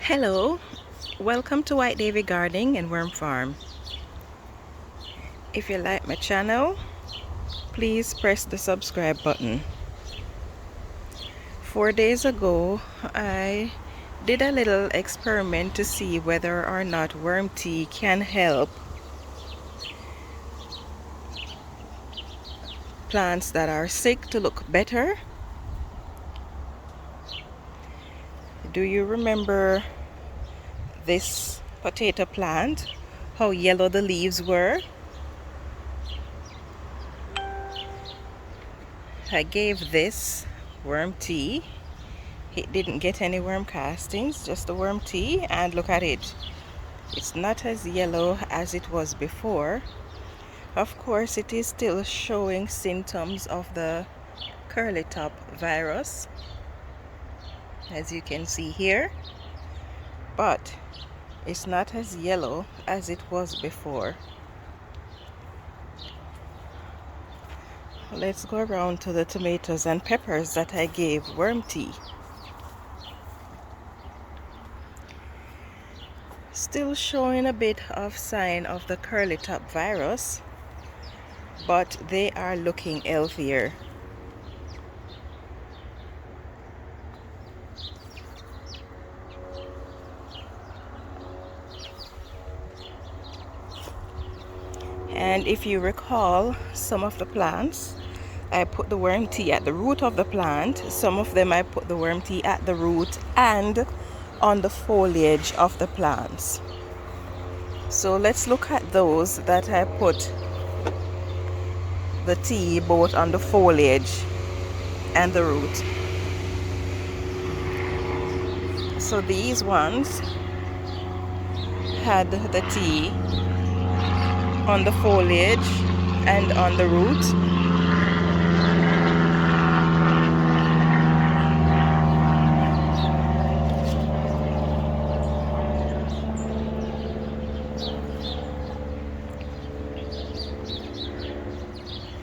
Hello, welcome to White Davy Gardening and Worm Farm. If you like my channel, please press the subscribe button. 4 days ago, I did a little experiment to see whether or not worm tea can help plants that are sick to look better. Do you remember this potato plant? How yellow the leaves were? I gave this worm tea. It didn't get any worm castings, just the worm tea, and look at it. It's not as yellow as it was before. Of course, it is still showing symptoms of the curly top virus, as you can see here, but it's not as yellow as it was before. Let's go around to the tomatoes and peppers that I gave worm tea. Still showing a bit of sign of the curly top virus, but they are looking healthier. And if you recall, some of the plants I put the worm tea at the root of the plant. Some of them I put the worm tea at the root and on the foliage of the plants. So let's look at those that I put the tea both on the foliage and the root. So these ones had the tea on the foliage and on the root.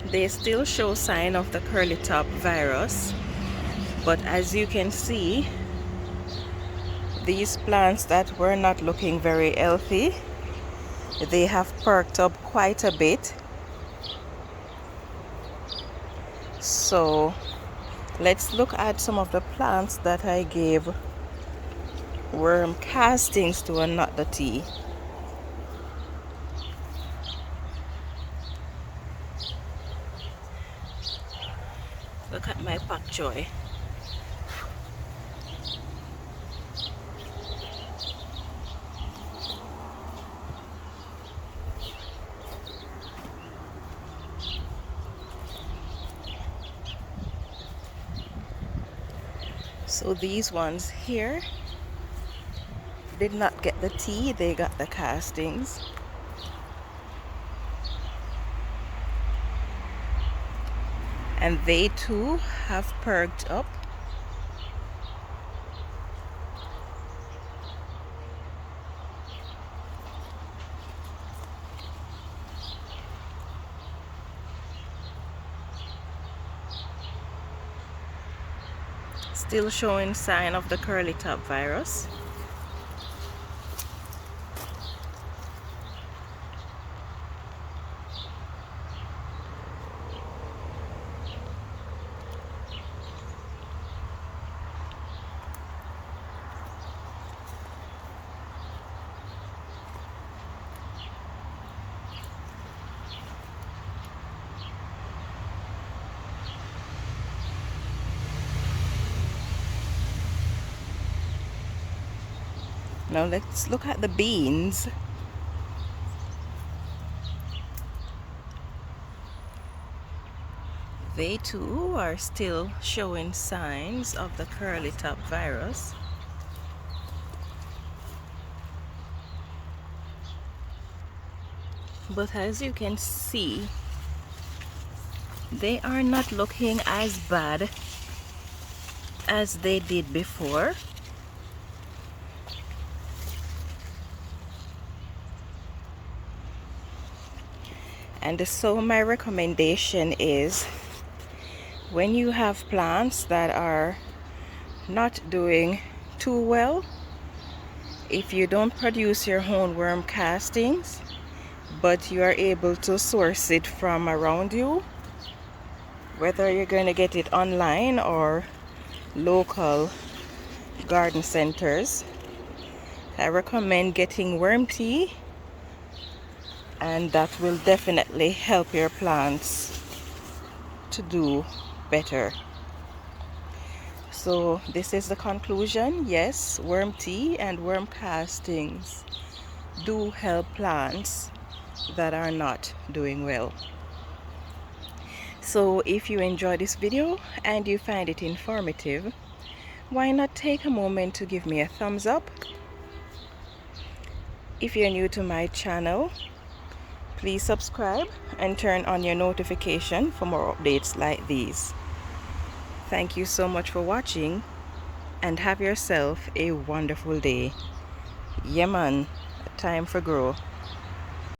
They still show sign of the curly top virus, but as you can see, these plants that were not looking very healthy, they have perked up quite a bit. So let's look at some of the plants that I gave worm castings to and not the tea. Look at my pak choy. So these ones here did not get the tea, they got the castings. And they too have perked up. Still showing sign of the curly top virus. Now let's look at the beans. They too are still showing signs of the curly top virus. But as you can see, they are not looking as bad as they did before. And so my recommendation is, when you have plants that are not doing too well, If you don't produce your own worm castings, but you are able to source it from around you, whether you're going to get it online or local garden centers, I recommend getting worm tea, and that will definitely help your plants to do better. So this is the conclusion. Yes, worm tea and worm castings do help plants that are not doing well. So if you enjoy this video and you find it informative, why not take a moment to give me a thumbs up? If you're new to my channel, please subscribe and turn on your notification for more updates like these. Thank you so much for watching, and have yourself a wonderful day. Yeah man, time for grow.